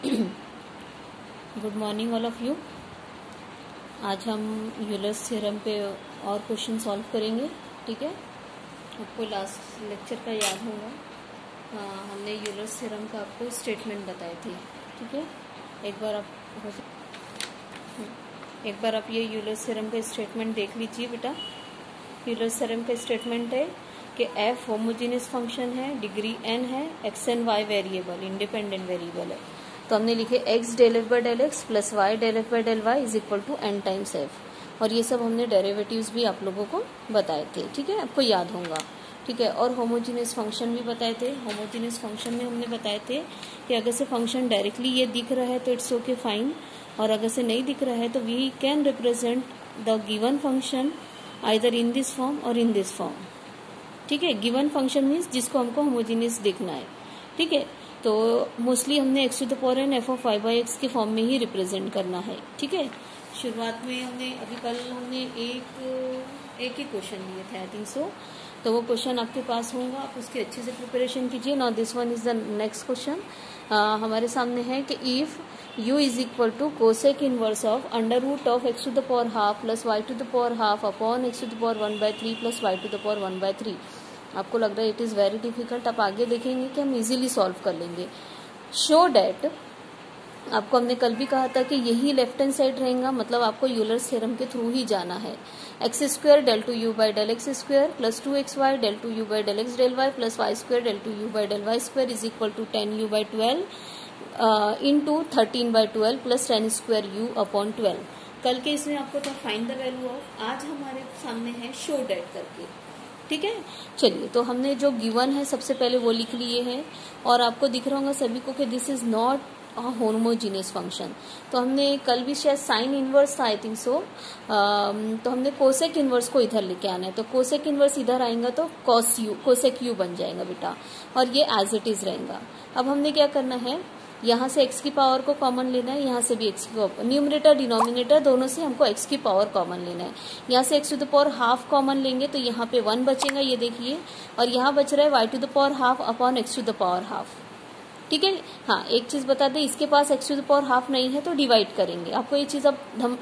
Good morning all of you. आज हम Euler's theorem पे और क्वेश्चन सॉल्व करेंगे। ठीक है, आपको लास्ट लेक्चर का याद होगा, हमने यूलर्स थ्योरम का आपको स्टेटमेंट बताए थे। ठीक है, एक बार आप ये यूलर्स थ्योरम का स्टेटमेंट देख लीजिए बेटा। यूलर्स थ्योरम का स्टेटमेंट है कि एफ होमोजेनियस फंक्शन है, डिग्री n है, X and Y variable independent variable है। तो हमने लिखे x del F by del X plus Y del F by del Y is equal to N times F. और ये सब हमने डेरिवेटिव्स भी आप लोगों को बताए थे। ठीक है, आपको याद होगा। ठीक है, और होमोजेनियस फंक्शन भी बताए थे। होमोजेनियस फंक्शन में हमने बताए थे कि अगर से फंक्शन डायरेक्टली ये दिख रहा है तो इट्स ओके फाइन, और अगर से नहीं दिख रहा है तो we can represent the given function either in this form और इन दिस फॉर्म। ठीक है, गिवन फंक्शन मीन्स जिसको हमको होमोजेनियस देखना है। ठीक है, तो मोस्टली हमने X to the power N F of Y by X के फॉर्म में ही रिप्रेजेंट करना है। ठीक है, शुरुआत में हमने कल एक ही क्वेश्चन लिए थे, आई थिंक सो। तो वो क्वेश्चन आपके पास होगा, आप उसकी अच्छे से प्रिपरेशन कीजिए। Now this one is the next question. हमारे सामने है कि if u is equal to cosec inverse of under root of X to the power half plus Y to the power half upon X to the power 1/3 plus Y to the power 1/3। आपको लग रहा है it is very difficult, आप आगे देखेंगे कि हम easily solve कर लेंगे। शो डैट, आपको हमने कल भी कहा था कि यही लेफ्ट हैंड साइड रहेगा, मतलब आपको यूलर्स थ्योरम के थ्रू ही जाना है। X square del two U by del x square plus 2xy del two U by del x del Y plus Y square del two U by del Y square is equal to 10u by 12 into 13/12 plus 10 square u upon 12। कल के इसमें आपको था find the value of, आज हमारे सामने है show that करके। ठीक है, चलिए तो हमने जो गिवन है सबसे पहले वो लिख लिए हैं, और आपको दिख रहा होगा सभी को कि this is not homogeneous function. तो हमने कल भी शायद साइन इनवर्स था, आई थिंक सो। तो हमने कोसेक इनवर्स को इधर लेके आना है, तो कोसेक इनवर्स इधर आएगा तो कोसेक यू बन जाएगा बेटा, और ये एज इट इज रहेगा। अब हमने क्या करना है, यहाँ से x की पावर को कॉमन लेना है, यहाँ से भी x की, न्यूमरेटर डिनोमिनेटर दोनों से हमको x की पावर कॉमन लेना है। यहाँ से x to the power half common लेंगे तो यहाँ पे 1 बचेगा, ये देखिए, और यहाँ बच रहा है y to the power half upon x to the power half. ठीक है, हाँ एक चीज बता दें, इसके पास x to the power half नहीं है तो डिवाइड करेंगे। आपको ये चीज अब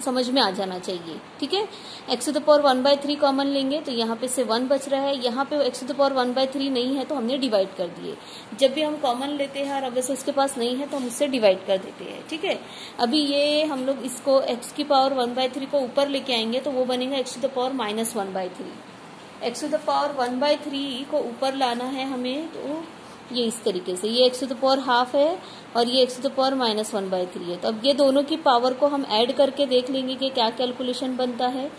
समझ में आ जाना चाहिए। ठीक है, x to the power 1/3 common लेंगे तो यहाँ पे से 1 बच रहा है, यहाँ पे x टू द पावर 1/3 नहीं है तो हमने डिवाइड कर दिए। जब भी हम कॉमन लेते हैं और अगर से इसके पास नहीं है तो हम उससे डिवाइड कर देते हैं। ठीक है, अभी ये हम लोग इसको x की पावर 1/3 को ऊपर लेके आएंगे तो वो बनेगा x to the power -1/3। x to the power 1/3 को ऊपर लाना है हमें, तो ये इस तरीके से, ये x to the power half है और ये x टू द पावर -1/3 है। तो अब ये दोनों की पावर को हम ऐड करके देख लेंगे कि क्या कैलकुलेशन बनता है।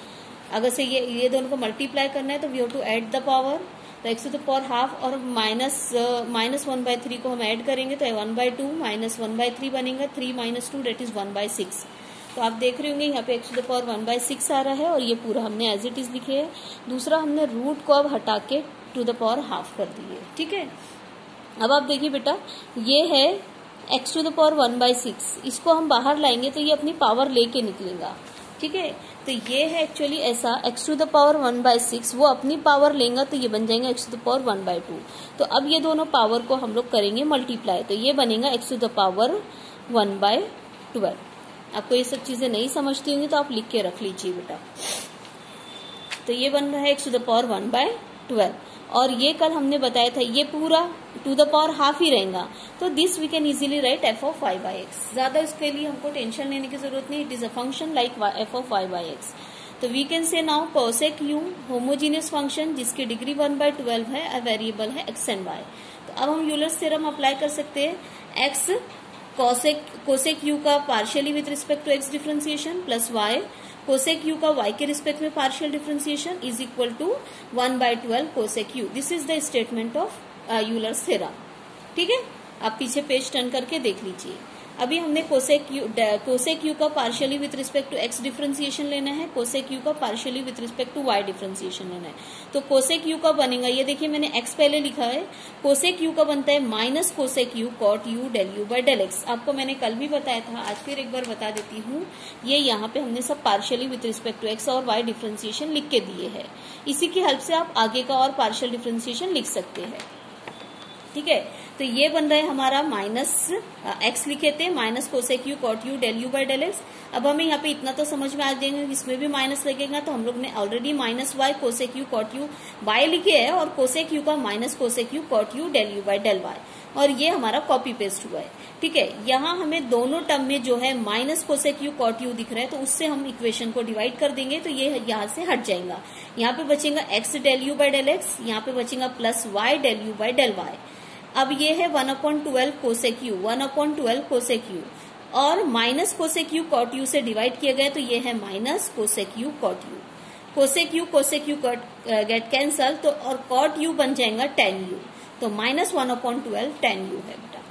अगर से ये दोनों को मल्टीप्लाई करना है तो we have to add the power. तो x to the power half और -1/3 को हम ऐड करेंगे तो 1/2 -1/3 बनेगा, 3 - 2 डेट इज 1/6। तो आप देख रहे होंगे यहाँ पे x टू द पावर 1/6 आ रहा है, और ये पूरा हमने एज इट इज लिखे है। दूसरा हमने रूट को अब हटा के टू द पावर हाफ कर दिए। ठीक है, अब आप देखिए बेटा, ये है x टू द पावर 1/6, इसको हम बाहर लाएंगे तो ये अपनी पावर लेके निकलेगा। ठीक है, तो ये है एक्चुअली ऐसा, x टू द पावर 1/6 वो अपनी पावर लेगा तो ये बन जाएगा x टू द पावर 1/2। तो अब ये दोनों पावर को हम लोग करेंगे मल्टीप्लाई, तो ये बनेगा x टू द पावर 1/12। आपको ये सब चीजें नहीं समझती होंगी तो आप लिख के रख लीजिए बेटा। तो ये बन रहा है x टू द पावर 1/12, और ये कल हमने बताया था ये पूरा टू द पावर हाफ ही रहेगा। तो this we can easily write f of y by x. ज्यादा इसके लिए हमको टेंशन लेने की जरूरत नहीं, it is a function like f of y by x. तो we can say now cosec u homogeneous function जिसकी डिग्री 1/12 है, अ वेरिएबल है x एंड y। तो अब हम यूलर्स थ्योरम अप्लाई कर सकते हैं। x कोसेक u का partially with respect to x differentiation plus y cosec u का y के रिस्पेक्ट में partial differentiation is equal to 1/12 cosec u। This is the statement of Euler's theorem. ठीक है, आप पीछे पेज टर्न करके देख लीजिए। अभी हमने कोसेक यू का partially with respect to X differentiation लेना है, कोसेक यू का partially with respect to Y differentiation लेना है। तो कोसेक यू का बनेगा, ये देखिए मैंने एक्स पहले लिखा है, कोसेक यू का बनता है minus cosec U cot U del you by del X. आपको मैंने कल भी बताया था, आज फिर एक बार बता देती हूँ। ये यहाँ पे हमने सब partially with respect to X और वाई डिफरेंशिएशन लिख के दिए है। इसी की हेल्प से आप आगे का और पार्शियल डिफरेंशिएशन लिख सकते हैं। ठीक है, तो ये बन रहा है हमारा माइनस एक्स लिखे थे minus cosec U cot U del you by del X. अब हमें यहाँ पे इतना तो समझ में आ जाएंगे, इसमें भी माइनस लगेगा, तो हम लोग ने already minus Y cosec U cot U Y लिखे है और कोसेक यू का minus cosec U cot U del you by del Y, और ये हमारा कॉपी पेस्ट हुआ है। ठीक है, यहाँ हमें दोनों टर्म में जो है minus cosec U cot you दिख रहा है, तो उससे हम इक्वेशन को डिवाइड कर देंगे, तो ये यहाँ से हट जाएगा। यहाँ पे बचेगा X del you by del X, यहाँ पे बचेगा plus Y del you by del Y. अब ये है 1/12 कोसेक यू, 1/12 कोसेक यू, और minus cosec U cot U से डिवाइड किया गया, तो ये है minus cosec U cot U. Cosec U get cancel, तो और कॉट यू बन जाएगा tan यू, तो माइनस 1/12 tan यू है बेटा।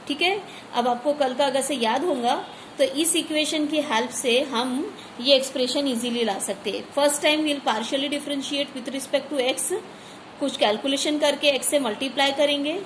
ठीक है, अब आपको कल का अगर से याद होगा तो इस इक्वेशन की हेल्प से हम ये एक्सप्रेशन इजीली ला सकते हैं। First time we'll partially differentiate with respect to x, कुछ कैलकुलेशन करके एक्स से मल्टीप्लाई करेंगे,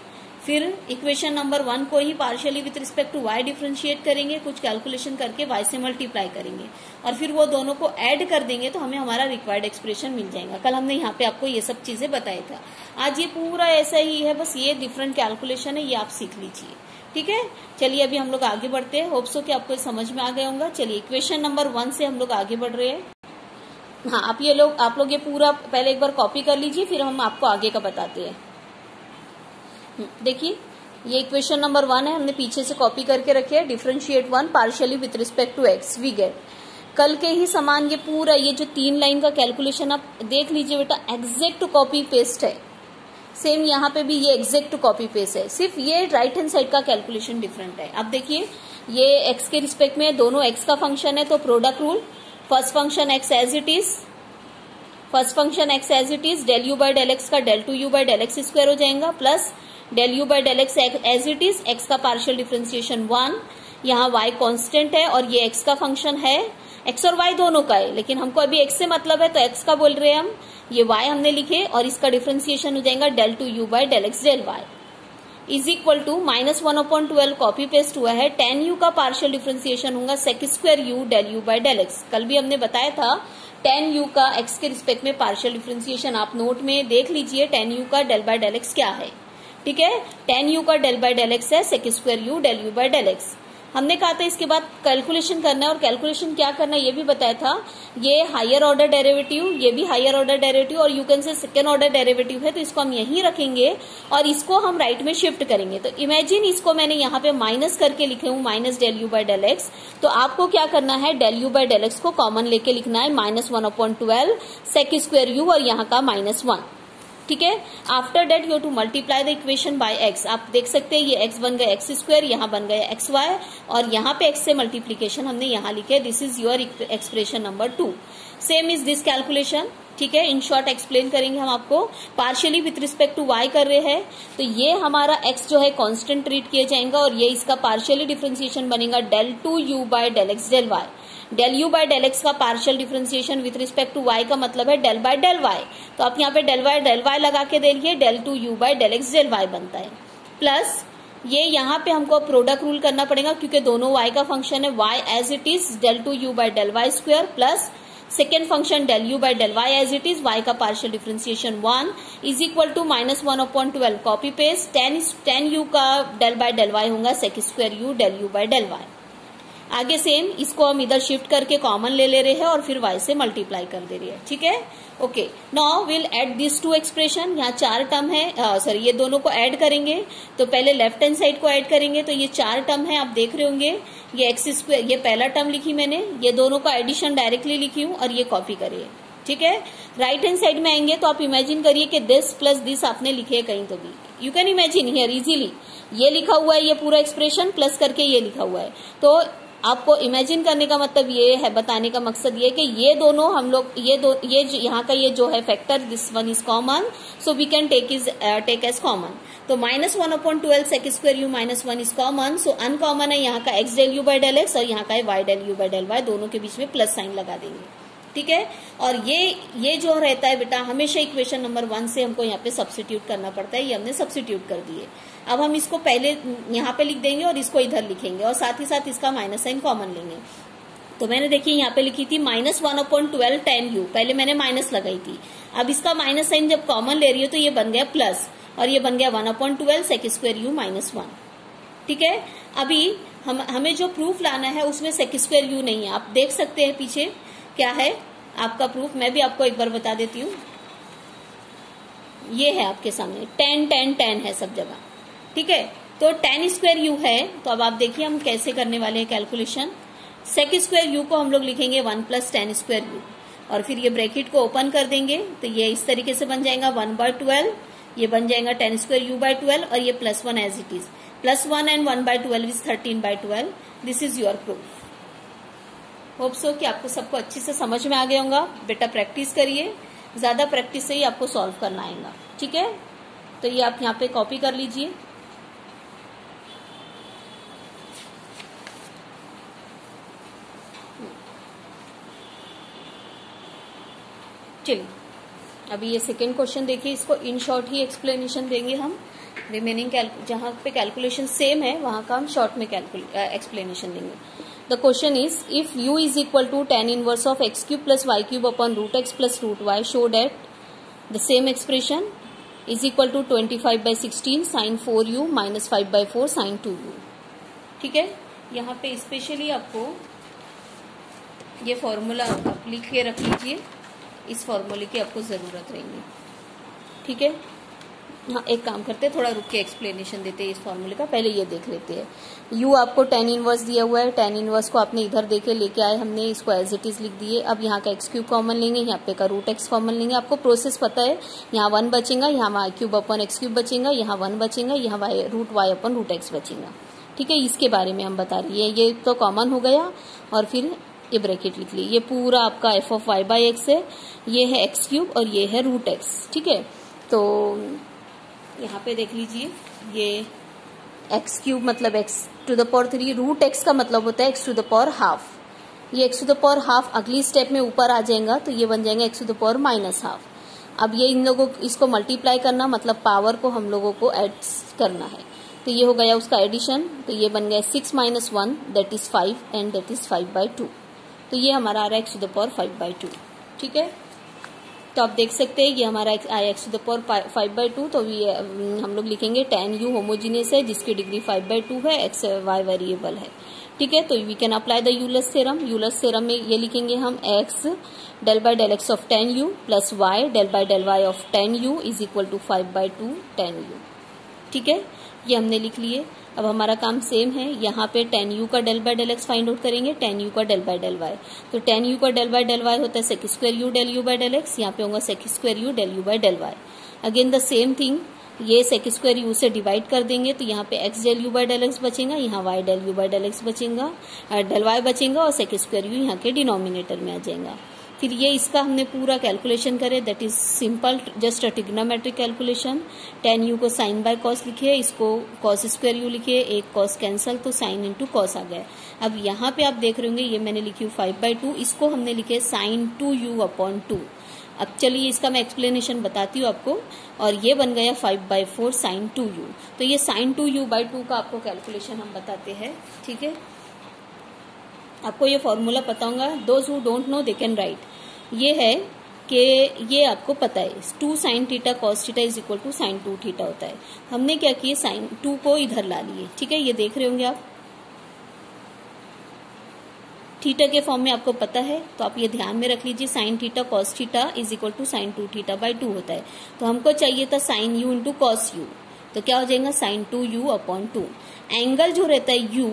फिर इक्वेशन नंबर 1 को ही partially with respect to Y differentiate करेंगे, कुछ कैलकुलेशन करके वाई से मल्टीप्लाई करेंगे, और फिर वो दोनों को ऐड कर देंगे, तो हमें हमारा रिक्वायर्ड एक्सप्रेशन मिल जाएगा। कल हमने यहाँ पे आपको ये सब चीजें बताया था, आज ये पूरा ऐसा ही है, बस ये डिफरेंट कैलकुलेशन है, ये आप सीख लीजिए। ठीक है, चलिए अभी हम लोग आगे बढ़ते हैं, होप सो कि आपको समझ में आ गया होगा। चलिए इक्वेशन नंबर 1 से हम लोग आगे बढ़ रहे हैं। हाँ, आप लोग ये पूरा पहले एक बार कॉपी कर लीजिए, फिर हम आपको आगे का बताते हैं। देखिए ये इक्वेशन नंबर 1 है, हमने पीछे से कॉपी करके रखे है। Differentiate 1 partially with respect to X, we get. कल के ही समान ये पूरा ये जो 3 लाइन का कैलकुलेशन आप देख लीजिए बेटा, एग्जैक्ट कॉपी पेस्ट है। सेम यहाँ पे भी ये एग्जैक्ट कॉपी पेस्ट है, सिर्फ ये राइट हैंड साइड का कैलकुलेशन डिफरेंट है। अब देखिए ये एक्स के रिस्पेक्ट में दोनों एक्स का फंक्शन है, तो product rule, first function x as it is, del you by del x का del two you by del x square हो जाएगा, plus del you by del x as it is, x का partial differentiation 1, यहाँ y constant है और ये x का function है, x और y दोनों का है, लेकिन हमको अभी x से मतलब है तो x का बोल रहे हैं हम, ये y हमने लिखे और इसका डिफरेंशिएशन हो जाएगा del two you by del x del y is equal to minus 1/12 copy paste हुआ है, tan u का पार्शियल डिफरेंशिएशन होगा sec square you del you by del X. कल भी हमने बताया था tan u का x के रिस्पेक्ट में पार्शियल डिफरेंशिएशन, आप नोट में देख लीजिए tan u का डेल बाय डेल एक्स क्या है। ठीक है, tan u का डेल बाय डेल एक्स है sec square you del you by del X. हमने कहा था इसके बाद कैलकुलेशन करना है, और कैलकुलेशन क्या करना है ये भी बताया था। ये हायर ऑर्डर डेरिवेटिव, ये भी हायर ऑर्डर डेरिवेटिव, और you can say second order derivative है, तो इसको हम यहीं रखेंगे और इसको हम राइट में शिफ्ट करेंगे। तो इमेजिन इसको मैंने यहाँ पे माइनस करके लिखे हूँ, minus del you by del X. तो आपको क्या करना है, del you by del X को कॉमन लेके लिखना है, माइनस 1/12 सेक स्क्वायर यू और यहाँ का -1। ठीक है, after that you to multiply the equation by X. आप देख सकते हैं ये एक्स बन गया एक्स स्क्वायर, यहाँ बन गया एक्स वाई, और यहाँ पे एक्स से मल्टीप्लीकेशन हमने यहाँ लिखे, this is your expression number 2। Same is this calculation. ठीक है, इन शॉर्ट एक्सप्लेन करेंगे हम आपको। Partially with respect to Y कर रहे हैं, तो ये हमारा एक्स जो है कांस्टेंट ट्रीट किया जाएगा, और ये इसका पार्शियली डिफरेंशिएशन बनेगा del two you by del x del y. Del you by del x का partial differentiation with respect to y का मतलब है डेल बाय डेल वाई, तो आप यहाँ पे डेल वाई लगा के देखिए, del two you by del x del Y बनता है। प्लस ये यहाँ पे हमको प्रोडक्ट रूल करना पड़ेगा, क्योंकि दोनों वाई का फंक्शन है, y as it is del two you by del Y square, plus second function del you by del y as it is, y का partial differentiation 1 is equal to minus 1/12 copy paste, tan u का del by del y होगा sec square you del you by del y. आगे same इसको हम इधर shift करके common ले रहे हैं और फिर y से मल्टीप्लाई कर दे रहे हैं। ठीक है, okay, now will add this to expression. यहाँ 4 टर्म है, सॉरी ये दोनों को ऐड करेंगे, तो पहले लेफ्ट हैंड साइड को ऐड करेंगे, तो ये 4 टर्म है, आप देख रहे होंगे, ये एक्स स्क्वायर, ये पहला टर्म लिखी मैंने, ये दोनों का एडिशन डायरेक्टली लिखी हूँ और ये कॉपी करिए। ठीक है, राइट हैंड साइड में आएंगे तो आप इमेजिन करिए कि दिस प्लस दिस आपने लिखे है कहीं, तो भी you can imagine here easily, ये लिखा हुआ है, ये पूरा एक्सप्रेशन प्लस करके ये लिखा हुआ है, तो आपको इमेजिन करने का मतलब ये है, बताने का मकसद ये कि ये दोनों हम लोग ये यहाँ का ये जो है factor, this one is common, so we can take as common. तो minus 1/12 sec square u -1 is common, so uncommon है यहाँ का x del you by del x और यहाँ का है y del you by del y, दोनों के बीच में प्लस साइन लगा देंगे। ठीक है, और ये जो रहता है बेटा, हमेशा इक्वेशन नंबर 1 से हमको यहाँ पे सब्स्टिट्यूट करना पड़ता है, ये हमने सब्स्टिट्यूट कर दिए। अब हम इसको पहले यहाँ पे लिख देंगे और इसको इधर लिखेंगे, और साथ ही साथ इसका माइनस साइन कॉमन लेंगे। तो मैंने देखिए यहाँ पे लिखी थी माइनस 1/12 tan u, पहले मैंने माइनस लगाई थी, अब इसका माइनस साइन जब कॉमन ले रही है तो ये बन गया प्लस, और ये बन गया 1/12 सेक स्क्वायर यू माइनस 1। ठीक है, अभी हमें जो प्रूफ लाना है उसमें सेक स्क्वायर यू नहीं है। आप देख सकते हैं पीछे क्या है आपका प्रूफ, मैं भी आपको एक बार बता देती हूँ। ये है आपके सामने 10 10 10 है सब जगह। ठीक है, तो 10 स्क्वायर यू है। तो अब आप देखिए हम कैसे करने वाले हैं कैलकुलेशन। सेक स्क्वायर यू को हम लोग लिखेंगे 1 + 10 स्क्वायर यू, और फिर ये ब्रैकेट को ओपन कर देंगे तो ये इस तरीके से बन जाएगा 1/12, ये बन जाएगा 10 स्क्वायर यू बाय 12, और ये +1 as it is. +1 and 1/12 is 13/12। This is your proof. Hope so कि आपको सबको अच्छे से समझ में आ गया होगा। बेटा प्रैक्टिस करिए, ज्यादा प्रैक्टिस से ही आपको सॉल्व करना आएगा। ठीक है, तो ये आप यहाँ पे कॉपी कर लीजिए। चलिए अभी ये सेकेंड क्वेश्चन देखिए, इसको इन शॉर्ट ही एक्सप्लेनेशन देंगे हम। रिमेनिंग जहां पे कैलकुलेशन सेम है वहां का हम शॉर्ट में एक्सप्लेनेशन देंगे। The question is if u is equal to tan inverse of x³ + y³ upon √x + √y, show that the same expression is equal to 25/16 sin 4u minus 5/4 sin 2u। ठीक है, यहाँ पे specially आपको ये formula आप लिख के रख लीजिए, इस फॉर्मूले की आपको जरूरत रहेगी। ठीक है, हाँ एक काम करते हैं, थोड़ा रुक के एक्सप्लेनेशन देते हैं इस फॉर्मूले का। पहले ये देख लेते हैं। u आपको tan इनवर्स दिया हुआ है, tan इनवर्स को आपने इधर देके लेके आए, हमने इसको एज इट इज लिख दिए। अब यहाँ का x³ कॉमन लेंगे, यहाँ पे का √x कॉमन लेंगे। आपको प्रोसेस पता है, यहाँ 1 बचेगा, यहाँ y³ अपॉन x³ बचेगा, यहाँ 1 बचेगा, यहाँ √y अपॉन √x बचेगा। ठीक है, इसके बारे में हम बता रही है। ये तो कॉमन हो गया, और फिर ये ब्रैकेट लिख ली। ये पूरा आपका f(y/x) है, ये है x³ और ये है √x। ठीक है, तो यहाँ पे देख लीजिए, ये x³ मतलब x⁻³ √x का मतलब होता है x⁻²। ये x⁻½ अगली स्टेप में ऊपर आ जाएगा तो ये बन जाएगा x⁻⁻²। अब ये इन लोगों इसको मल्टीप्लाई करना मतलब पावर को हम लोगों को ऐड करना है, तो ये हो गया उसका एडिशन। तो ये बन गया 6 - 1 that is 5 and that is 5/2। तो ये हमारा आ रहा है x⁻⁵/2। ठीक है, तो आप देख सकते हैं ये हमारा आया x⁻⁵/2। तो ये हम लोग लिखेंगे tan u होमोजीनियस है जिसकी डिग्री 5/2 है, x y वेरिएबल है। ठीक है, तो we can apply the Euler's theorem. Euler's theorem में ये लिखेंगे हम x del/del x of tan u plus y del/del y of tan u is equal to 5/2 tan u। ठीक है, ये हमने लिख लिए। अब हमारा काम सेम है, यहाँ पे tan u का del/del x फाइंड आउट करेंगे, tan u का del/del y। तो tan u का del/del y होता है sec square u del u by del x, यहाँ पे होगा sec square u del u by del y। Again the same thing, ये sec स्क्वायर u से डिवाइड कर देंगे तो यहाँ पे x del u by del x बचेगा, यहाँ y del u by del x बचेगा, del y बचेगा, और sec स्क्वायर u यहाँ के डिनोमिनेटर में आ जाएगा। फिर ये इसका हमने पूरा कैलकुलेशन करे, that is simple just a trigonometric calculation. tan u को sin बाय cos लिखिए, इसको cos स्क्वायर u लिखिए, एक cos कैंसल तो sin इंटू cos आ गया। अब यहाँ पे आप देख रहे होंगे ये मैंने लिखी हूँ 5/2, इसको हमने लिखे sin 2u अपॉन 2। अब चलिए इसका मैं एक्सप्लेनेशन बताती हूँ आपको, और ये बन गया 5/4 sin 2u। तो ये sin 2u/2 का आपको कैलकुलेशन हम बताते हैं। ठीक है, आपको ये फॉर्मूला पता होगा, those who don't know they can write. ये है कि ये आपको पता है 2 sin theta cos theta is equal to sin 2 theta होता है। हमने क्या किए, sin 2 को इधर ला लिए। ठीक है, ये देख रहे होंगे आप, थीटा के फॉर्म में आपको पता है, तो आप ये ध्यान में रख लीजिए sin theta cos theta is equal to sin 2 थीटा/2 होता है। तो हमको चाहिए था sin u into cos u, तो क्या हो जाएगा sin 2u अपॉन 2। एंगल जो रहता है u,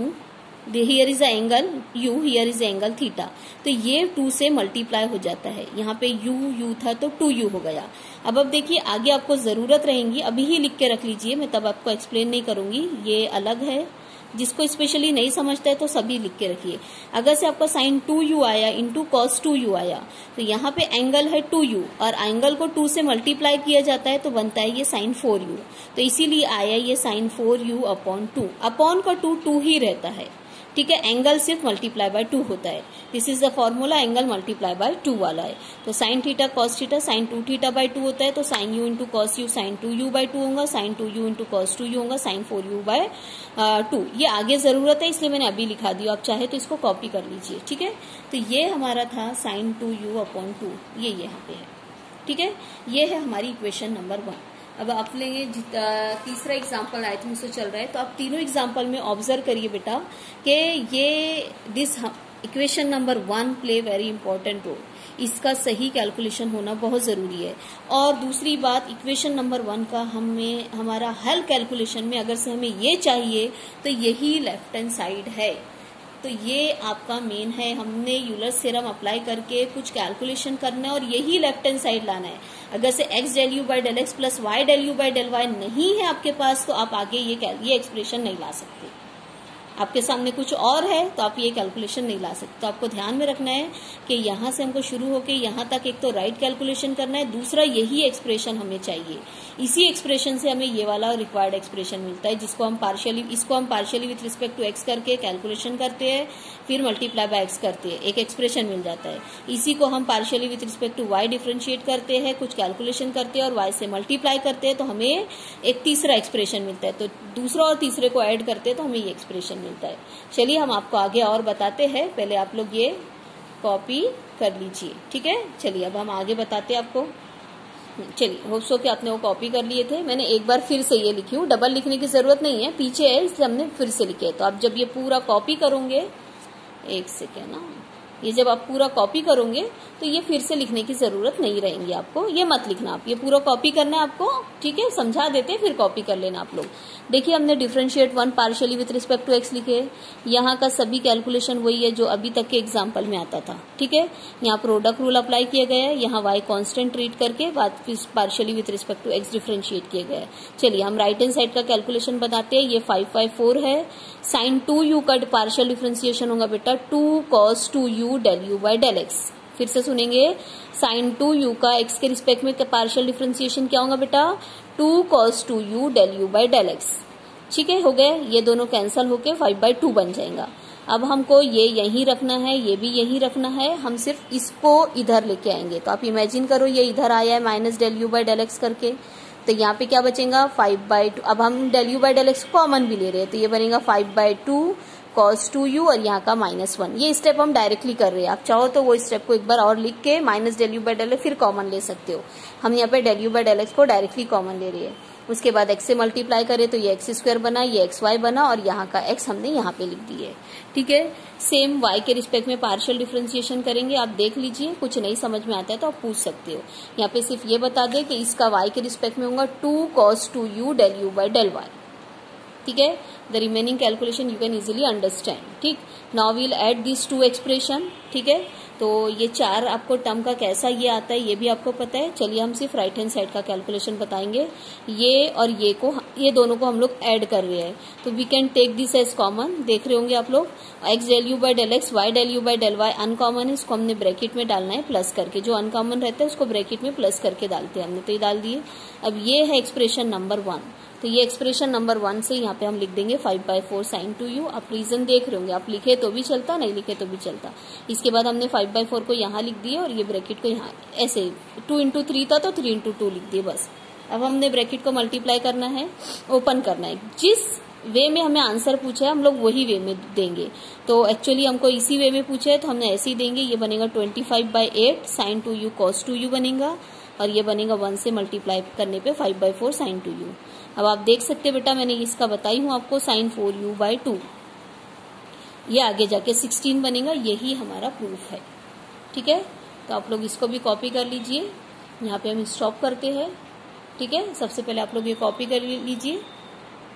here is angle u, here is angle theta, तो ये 2 से मल्टीप्लाई हो जाता है। यहाँ पे u था तो 2u हो गया। अब देखिए आगे आपको जरूरत रहेंगी, अभी ही लिख के रख लीजिए, मैं तब आपको एक्सप्लेन नहीं करूंगी, ये अलग है। जिसको स्पेशली नहीं समझता है तो सभी लिख के रखिए। अगर से आपका sin 2u आया इंटू cos 2u आया, तो यहाँ पे एंगल है 2u और एंगल को 2 से मल्टीप्लाई किया जाता है तो बनता है ये sin 4u। तो इसीलिए आया ये sin 4u अपॉन 2। अपॉन का 2 ही रहता है। ठीक है, एंगल सिर्फ मल्टीप्लाई बाय 2 होता है। This is the formula, angle multiply by 2 वाला है। तो sin theta cos theta sin 2 थीटा/2 होता है, तो sin u into cos u sin 2u/2 होगा, sin 2u into cos 2u होगा, sin 4u/2। ये आगे जरूरत है इसलिए मैंने अभी लिखा दिया, आप चाहे तो इसको कॉपी कर लीजिए। ठीक है, तो ये हमारा था sin 2u अपॉन 2, ये यहाँ पे है। ठीक है, ये है हमारी इक्वेशन नंबर 1। अब आप लेंगे तीसरा एग्जाम्पल आई थिंक से चल रहा है, तो आप तीनों एग्जाम्पल में ऑब्जर्व करिए बेटा कि ये this equation number 1 play very important role, इसका सही कैलकुलेशन होना बहुत जरूरी है। और दूसरी बात, इक्वेशन नंबर 1 का हमें हमारा हल कैलकुलेशन में अगर से हमें ये चाहिए तो यही लेफ्ट हैंड साइड है, तो ये आपका मेन है। हमने यूलर्स थ्योरम अप्लाई करके कुछ कैलकुलेशन करना है और यही लेफ्ट हैंड साइड लाना है। अगर से x del u by del x plus y del u by del y नहीं है आपके पास, तो आप आगे ये एक्सप्रेशन नहीं ला सकते। आपके सामने कुछ और है तो आप ये कैलकुलेशन नहीं ला सकते। तो आपको ध्यान में रखना है कि यहाँ से हमको शुरू होके यहाँ तक एक तो राइट कैलकुलेशन करना है, दूसरा यही एक्सप्रेशन हमें चाहिए। इसी एक्सप्रेशन से हमें ये वाला रिक्वायर्ड एक्सप्रेशन मिलता है, जिसको हम partially with respect to X करके कैलकुलेशन करते हैं, फिर मल्टीप्लाई बाय एक्स करते हैं, एक एक्सप्रेशन मिल जाता है। इसी को हम partially with respect to Y differentiate करते हैं, कुछ कैलकुलेशन करते हैं और वाई से मल्टीप्लाई करते हैं, तो हमें एक तीसरा एक्सप्रेशन मिलता है। तो दूसरा और तीसरे को ऐड करते हैं तो हमें ये एक्सप्रेशन मिलता है। चलिए हम आपको आगे और बताते हैं, पहले आप लोग ये कॉपी कर लीजिए, ठीक है। चलिए अब हम आगे बताते हैं आपको। चलिए होप सो कि आपने वो कॉपी कर लिए थे। मैंने एक बार फिर से ये लिखी हूँ, डबल लिखने की जरूरत नहीं है, पीछे है इसलिए हमने फिर से लिखे। तो आप जब ये पूरा कॉपी करोगे, एक सेकेंड ना, ये जब आप पूरा कॉपी करोगे तो ये फिर से लिखने की जरूरत नहीं रहेगी आपको, ये मत लिखना, आप ये पूरा कॉपी करना है आपको, ठीक है। समझा देते फिर कॉपी कर लेना आप लोग। देखिए हमने differentiate 1 partially with respect to X लिखे, यहाँ का सभी कैलकुलेशन वही है जो अभी तक के एग्जाम्पल में आता था, ठीक है। यहाँ प्रोडक्ट रूल अप्लाई किया गया है, यहाँ वाई कांस्टेंट ट्रीट करके बाद partially with respect to X differentiate किया गया है। चलिए हम राइट हैंड साइड का कैलकुलेशन बताते हैं। ये 5/4 है, साइन 2u का पार्शियल डिफरेंशिएशन होगा बेटा 2 cos 2u del u by del x। फिर से सुनेंगे, साइन 2u का x के रिस्पेक्ट में पार्शियल डिफरेंशिएशन क्या होगा बेटा 2 cos 2u del u by del x, ठीक है। हो गए, ये दोनों कैंसल होके 5/2 बन जाएगा। अब हमको ये यहीं रखना है, ये भी यहीं रखना है, हम सिर्फ इसको इधर लेके आएंगे। तो आप इमेजिन करो ये इधर आया है minus del u by del x करके, तो यहाँ पे क्या बचेगा 5/2। अब हम del u by del x common भी ले रहे हैं, तो ये बनेगा 5/2 cos 2u और यहाँ का -1। ये स्टेप हम डायरेक्टली कर रहे हैं, आप चाहो तो वो स्टेप को एक बार और लिख के minus del u by del x फिर कॉमन ले सकते हो। हम यहाँ पे del u by del x को डायरेक्टली कॉमन ले रहे हैं। उसके बाद x से मल्टीप्लाई करें तो ये x² बना, ये xy बना और यहाँ का x हमने यहाँ पे लिख दिए, ठीक है। सेम y के रिस्पेक्ट में पार्शियल डिफरेंशिएशन करेंगे, आप देख लीजिए, कुछ नहीं समझ में आता है तो आप पूछ सकते हो। यहाँ पे सिर्फ ये बता दें कि इसका y के रिस्पेक्ट में होगा 2 cos 2u del u by del y, ठीक है। The remaining calculation you can easily understand, ठीक। Now we'll add this 2 expression, ठीक है। तो ये 4 आपको टर्म का कैसा ये आता है ये भी आपको पता है। चलिए हम सिर्फ राइट हैंड साइड का कैलकुलेशन बताएंगे। ये और ये दोनों को हम लोग ऐड कर रहे हैं, तो we can take this as common. देख रहे होंगे आप लोग, x del u by del x, y del u by del y uncommon है, इसको हमने ब्रैकेट में डालना है प्लस करके, जो अनकॉमन रहता है उसको ब्रैकेट में प्लस करके डालते हैं हमने, तो ये डाल दिए। अब ये है एक्सप्रेशन नंबर 1, तो ये एक्सप्रेशन नंबर 1 से यहाँ पे हम लिख देंगे 5/4 sin 2u। आप रीजन देख रहे होंगे, आप लिखे तो भी चलता, नहीं लिखे तो भी चलता। इसके बाद हमने 5/4 को यहाँ लिख दिए और ये ब्रैकेट को यहाँ ऐसे 2 into 3 था तो 3 into 2 लिख दिए बस। अब हमने ब्रैकेट को मल्टीप्लाई करना है, ओपन करना है। जिस वे में हमें आंसर पूछा है हम लोग वही वे में देंगे। तो एक्चुअली हमको इसी वे में पूछा है तो हमने ऐसे ही देंगे। ये बनेगा 25/8 sin 2u cos 2u बनेगा और ये बनेगा 1 से मल्टीप्लाई करने पे 5/4 sin 2u। अब आप देख सकते हैं बेटा, मैंने इसका बताई हूँ आपको sin 4u/2, ये आगे जाके 16 बनेगा, यही हमारा प्रूफ है, ठीक है। तो आप लोग इसको भी कॉपी कर लीजिए, यहाँ पे हम स्टॉप करते हैं, ठीक है। सबसे पहले आप लोग ये कॉपी कर लीजिए।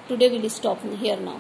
Today will stop here now.